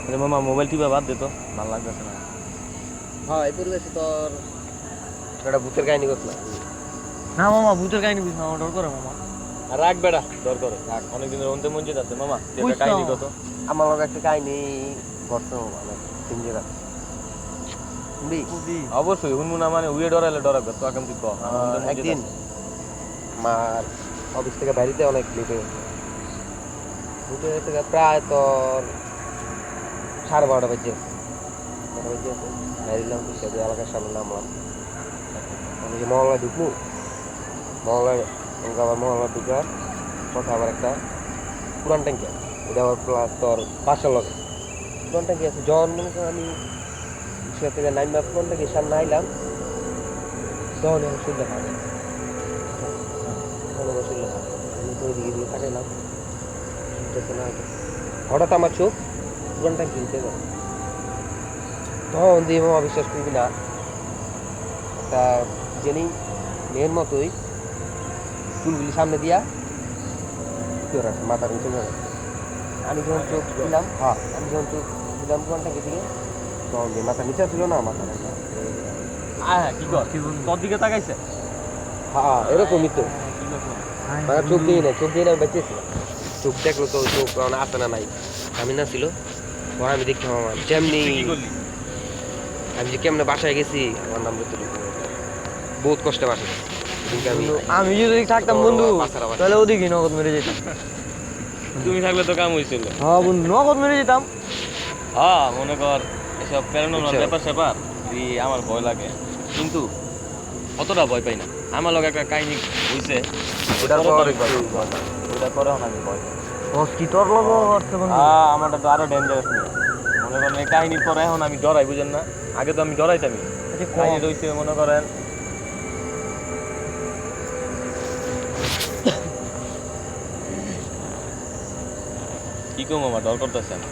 আরে মামা মোবাইল টিপা বাদ দে তো, ভালো লাগতেছে না। হ্যাঁ এই পরিবেশে তোর একটা ভূতের কাহিনী করছিল। না মামা ভূতের কাহিনী বুঝ না, আমার ডর করে মামা। আর রাখ বেড়া, দর করে রাখ, অনেকদিন অন্তে মঞ্জিত আছে মামা, তুই একটা কাহিনী কত। আমার লগে একটা কাহিনী ঘটছে মানে তিন জায়গা অবশ্যই হুনমু না, মানে উইয়ে ডরাইলে ডরাবে তো, আগাম তুই ক। একদিন আমার অফিস থেকে বাড়িতে অনেক লেট হয়ে গেছে। প্রায় তোর 12:30 বাজে বেরিলাম, সেদিন এলাকার সামনে নামলাম। আমি যে মহল্লায় ঢুকবো, মহল্লায় আবার মহল্লা ঢুকার কথা আবার একটা পুরান ট্যাঙ্কি আছে, এটা আবার প্লাস তোর বাসার লগে পুরান ট্যাঙ্কি আছে। যখন মনে করেন আমি রিক্সা থেকে নাইমা পুরান ট্যাঙ্কির সামনে আইলাম, তখন আমি শুনতে পারি তাকাইলাম, হঠাৎ আমার চোখ পুরান ট্যাঙ্কি উঠে গেল। তখন দিয়ে মামা বিশ্বাস করবি না, একটা জেনি মেয়ের মতোই চুলগুলি সামনে দিয়া মাথার নিচে ধরে। আমি যখন চোখ দিলাম, আমি যখন চোখ দিলাম পুরান ট্যাঙ্কি দিকে, তখন দিয়ে মাথা নিচে ছিল না, মাথা কি কর, তোর দিকে তাকাইছে? হ্যাঁ এরকমই তো, চোখ দিয়ে না, চোখ দিয়ে না বেঁচেছিলাম। চোখ দেখলো তো, চোখ আসে না নাই, আমি না ছিল পরে আমি দেখলাম আমার যেমনি আমি যে কেমনে বাসায় গেছি, আমার নাম বলতে বহুত কষ্টে বাসায় আমি যদি থাকতাম বন্ধু তাহলে ওদিকে নগদ মেরে যেতাম। তুমি থাকলে তো কাম হয়েছিল। হ্যাঁ বন্ধু নগদ মেরে যেতাম। হ্যাঁ মনে কর এসব প্যারানর্মাল ব্যাপার স্যাপার আমার ভয় লাগে, কিন্তু অতটা ভয় পাই না। আমার লগে একটা কাহিনী হইছে, ওটা করে আমি ভয় পাই। কি তোর লোক হচ্ছে বন্ধু? আমারটা তো আরো ডেঞ্জারাস নিয়ে মনে করেন, এই কাহিনীর পরে এখন আমি ডরাই, বুঝেন না? আগে তো আমি ডরাইতামই। কাহিনী রয়েছে মনে করেন, কি কম আমার ডর করতেছে না।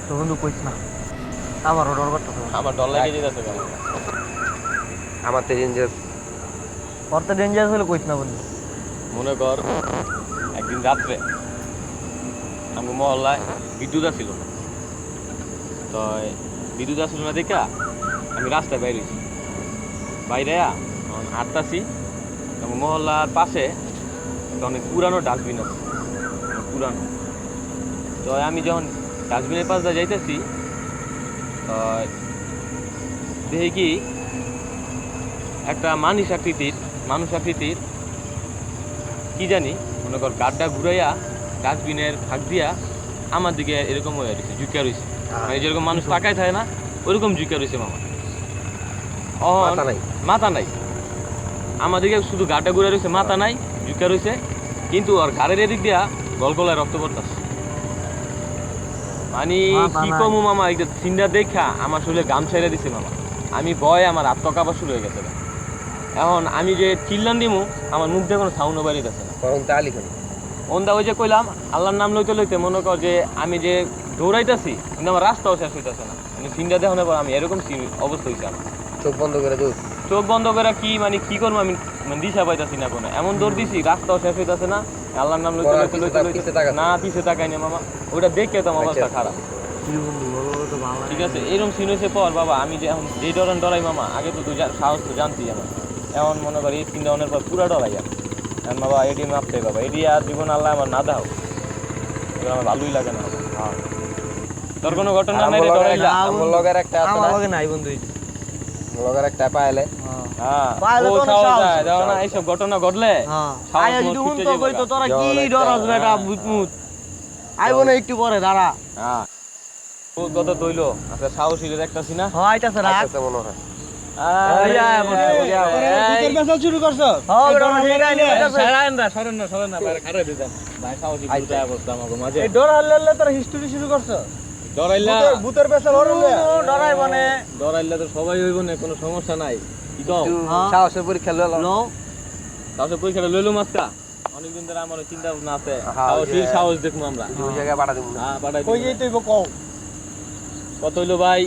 তো বন্ধু কইস না, আমারও ডর করতেছে। আমার ডর লাগে যেতেছে কেন? আমার তো ডেঞ্জারাস, করতে ডেঞ্জারাস হলে কইস না বন্ধু। মনে কর একদিন রাত্রে আমি মহল্লায় বিদ্যুৎ আসছিল না, তো বিদ্যুৎ আসছিল না দেখা আমি রাস্তায় বাইরেছি, বাইরে হাঁটতাছি। আমার মহল্লার পাশে অনেক পুরানো ডাস্টবিন আছে, পুরানো। তো আমি যখন ডাস্টবিনের পাশ দিয়ে যাইতেছি, দেখি কি একটা মানুষ আকৃতির কি জানি মনে কর গাড্ডা ঘুরাইয়া ডাস্টবিনের ফাঁক দিয়া আমার দিকে এরকম হয়ে রয়েছে, ঝুঁকিয়া রয়েছে, মানে যেরকম মানুষ তাকায় থাকে না ওইরকম ঝুঁকিয়া রয়েছে মামা। মাথা নাই, আমার দিকে শুধু গাড্ডা ঘুরে রয়েছে, মাথা নাই, ঝুঁকিয়া রয়েছে, কিন্তু আর ঘাড়ের এদিক দিয়া গলগলায় রক্ত পড়তেছে। মানে কি কমু মামা, একটা সিনটা দেখা আমার শরীরে গাম ছেড়ে দিছে মামা। আমি ভয়ে আমার হাত কাঁপা শুরু হয়ে গেছে। এখন আমি যে চিল্লান দিমু, আমার মুখ দিয়ে কোনো সাউন্ডও বেরিয়েছে না। ওন্দা ওই যে কইলাম আল্লাহর নাম লইতে লইতে মনে কর যে আমি যে দৌড়াইতেছি, কিন্তু আমার রাস্তাও শেষ হইতেছে না। মানে সিনটা দেখানোর পর আমি এরকম অবস্থা হয়েছে আমার। চোখ বন্ধ করে কি মানে কি করবো আমি, মানে দিশা পাইতেছি না কোনো। এমন দৌড় দিছি, রাস্তাও শেষ হইতেছে না, আল্লাহর নাম লইতে লইতে লইতে না পিছে তাকাই না মামা। ওইটা দেখে তো আমার অবস্থা খারাপ। ঠিক আছে, এরকম সিন হয়েছে পর বাবা আমি যে এখন যে ডরাই মামা, আগে তো তুই সাহস তো জানতি আমার। এখন মনে করি এই সিনটা অনেক পর পুরা ডরাই আর এখন বাবা, এটি মাপতে বাবা, এটি আর জীবন আল্লাহ আমার না দাও, এবার আমার ভালোই লাগে না। তোর কোনো ঘটনা নাই রে ডরাইলা? আমার লগের একটা আছে, আমার লগে নাই বন্ধু। লগের একটা পাইলে এইসব ঘটনা ঘটলে তোরা কি ডরাস বেটা ভূতমুত আইবো না একটু পরে দাঁড়া। কত তৈলো আচ্ছা, সাহসী দেখতাছি না আইতাছে রাখ মনে হয়। শুরু করছো? ডর হারলে তোরা হিস্টোরি শুরু করছো? ভূতের পেছন ডরাই মানে ডরাইলে তো সবাই হইব না, কোনো সমস্যা নাই। কি কও সাহসের পরীক্ষা লইলো মাস্কা। অনেকদিন ধরে আমার চিন্তা ভাবনা আছে, সাহস দেখবো আমরা ওই জায়গায় পাঠা দেবো। কত হইলো ভাই,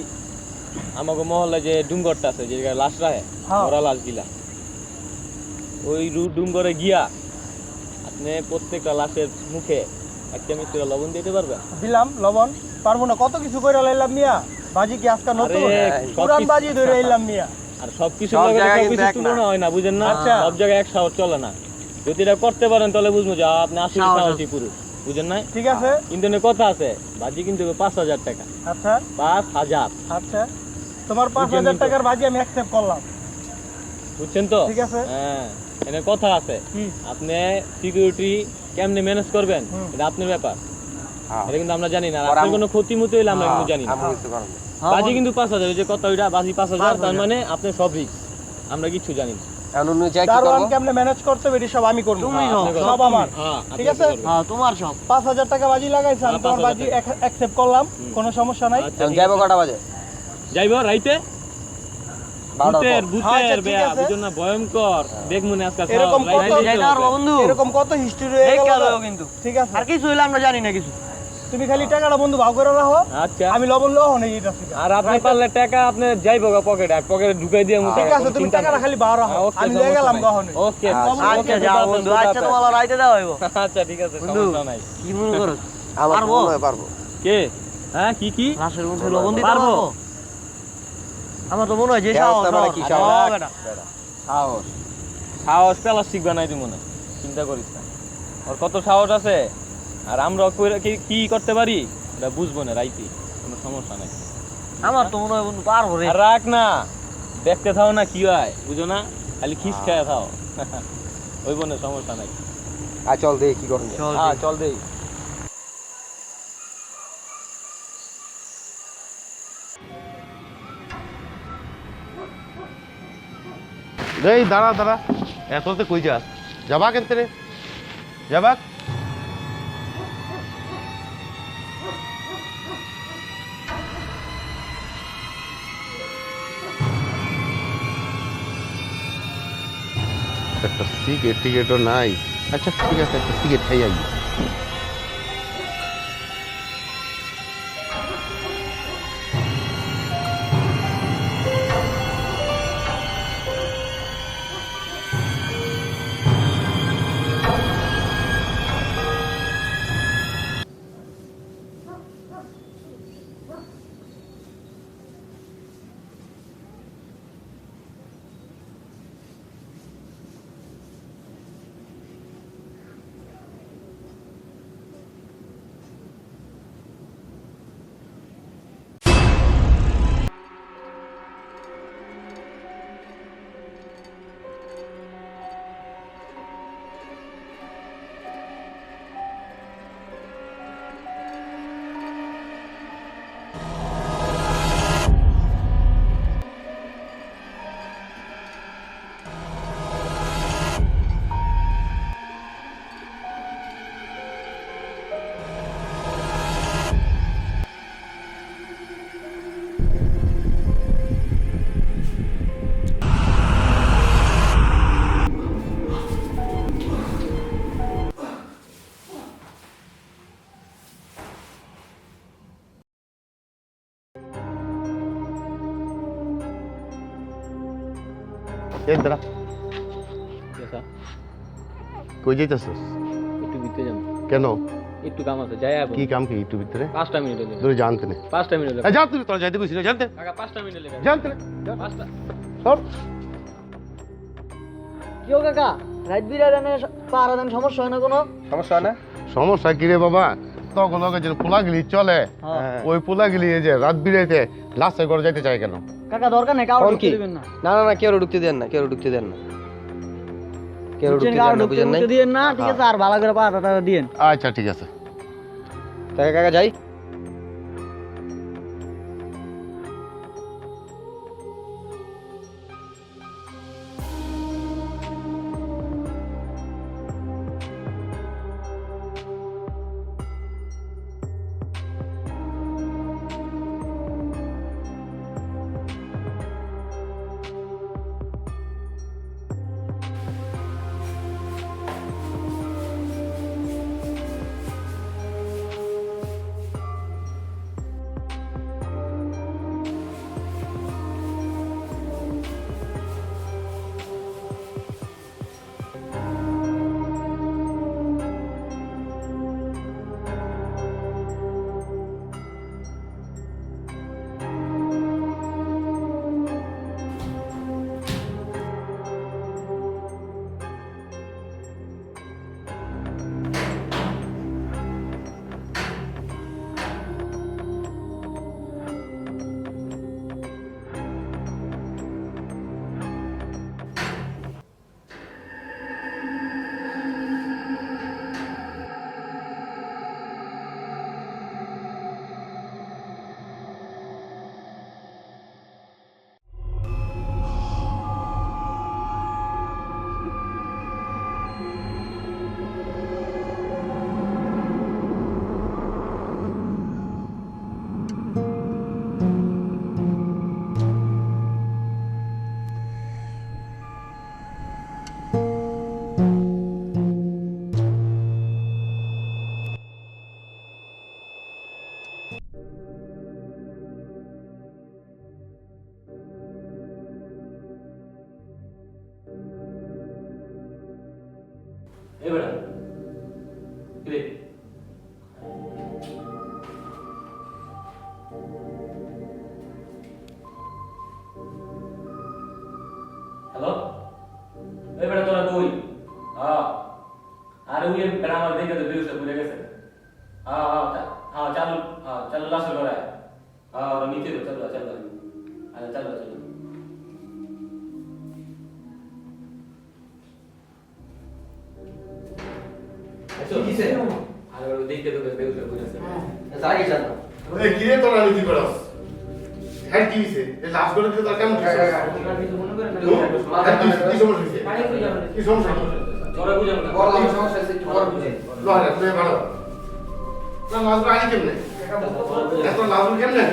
আমাকে মহল্লায় যে ডুমগরটা আছে, যে লাশ রাখে ওরা লাশ গিলা, ওই ডুমগরে গিয়া আপনি প্রত্যেকটা লাশের মুখে একটা মিষ্টি লবণ দিতে পারবে? দিলাম লবণ, পারবো না, কত কিছু কইরা লাইলাম মিয়া। বাজি কি আজকে নতুন? পুরান বাজি ধরে আইলাম মিয়া। আর সবকিছু সবকিছু তুলনা হয় না, বুঝেন না? সব জায়গায় এক সাহস চলে না। যদি এটা করতে পারেন তাহলে বুঝবো যে আপনি আসলে সাহসী পুরুষ, বুঝেন না? ঠিক আছে, ইন্টারনেটে কথা আছে, বাজি কিন্তু 5,000 টাকা। আচ্ছা 5,000। আচ্ছা, তোমার 5,000 টাকার বাজি আমি অ্যাকসেপ্ট করলাম, বুঝছেন তো? ঠিক আছে। হ্যাঁ, এখানে কথা আছে, আপনি সিকিউরিটি কেমনে ম্যানেজ করবেন এটা আপনার ব্যাপার, এটা কিন্তু আমরা জানি না। আর আপনার কোনো ক্ষতি মতো হইলে আমরা কিন্তু জানি না। বাজি কিন্তু 5,000, যে কথা ওইটা বাজি 5,000, তার মানে আপনি সব রিস্ক, আমরা কিছু জানি না। দারোয়ান কেমনে ম্যানেজ করতে হবে সব আমি করব, সব আমার, ঠিক আছে? হ্যাঁ তোমার সব। 5,000 টাকা বাজি লাগাইছে, আমি তোমার বাজি অ্যাকসেপ্ট করলাম, কোনো সমস্যা নাই। যাইবো কটা বাজে? যাইবো রাইতে ভূতের বেয়া, বুঝুন না, ভয়ঙ্কর দেখমুনে আজকে এরকম কত বন্ধু, এরকম কত হিস্ট্রি রয়ে গেল কিন্তু, ঠিক আছে? আর কিছু হইলে আমরা জানি না কিছু। তুমি খালি টাকাটা বন্ধু ভাগ করে রাখো, আচ্ছা? আমি লবণ লও না এটা, ঠিক আছে? আর আপনি পারলে টাকা আপনি যাইবো পকেটে, আর পকেটে ঢুকাই দিয়ে মুতে, ঠিক আছে, তুমি টাকাটা খালি বার রাখো, আমি লয়ে গেলাম গহনে। ওকে আচ্ছা যাও বন্ধু, আচ্ছা তোমার রাইতে দাও হইবো। আচ্ছা ঠিক আছে, সমস্যা নাই। কি মনে করো? আমার মনে হয় পারবো। কে? হ্যাঁ, কি কি রাশের মধ্যে লবণ দিতে পারবো? আমার তো মনে হয় যে সাহস কি সাহস, সাহস প্লাস্টিক বানাই দিব না, চিন্তা করিস না। ওর কত সাহস আছে, আর আমরা কি করতে পারি এটা বুঝবো না রাইতে, কোনো সমস্যা নাই। আমার তো মনে হয় বন্ধু পারবো রে। আর রাখ না, দেখতে থাও না কি হয়, বুঝো না, খালি খিস খেয়ে থাও, ওই বোনে সমস্যা নাই। চল দে কি করুন, হ্যাঁ চল দেই। এই দাঁড়া দাঁড়া, এততে কই যাস? যাবা কেনতে রে? যাবা? একটা সিগারেট টিকেটও নাই। আচ্ছা ঠিক আছে, একটা সিগারেট খাই আই। এই দাঁড়া, কই যাইতেছিস? একটু ভিতরে যান। কেন? একটু কাম আছে, যাই আবো। কি কাম কি একটু ভিতরে? 5টা মিনিট হলে। তুই জানতে নে। 5টা মিনিট হলে। যা তুই, তোরা যাইতে কইছিস না? জানতে কাকা 5টা মিনিট হলে। জানতে নে। 5টা। সর। কি ও কাকা, রাত বিরাডানে পারা দেন, সমস্যা হয় না কোনো? সমস্যা হয় না? সমস্যা কি রে বাবা? তখন ওকে যে পোলাগিলি চলে, ওই পোলাগিলি এই যে রাত বিরাইতে লাস্টে করে যাইতে চায় কেন? কাকা দরকার নেই, কাউকে ঢুকতে দিবেন না। না না না, কেউ ঢুকতে দেন না, কেউ ঢুকতে দেন না, কেউ ঢুকতে দেন না, বুঝেন নাই? দিয়েন না, ঠিক আছে? আর ভালো করে পাটা দিয়েন। আচ্ছা ঠিক আছে। তাকে কাকা যাই। चलो लाश लगा है और नीचे तो चलो चलो अरे चलो चलो কি কিছে আর দেখতে তো বেউস করে আছে জানি জানো এই কি রে তোরা নীতি করস হ্যাঁ কি হইছে এই লাশ করে দিতে তোর কেমন হইছে কি সমস্যা হইছে কি সমস্যা তোরা বুঝাম না বড় সমস্যা আছে একটু বড় বুঝে লহরে তুই ভালো না লাশ আনি কেমনে এত লাশ কেমনে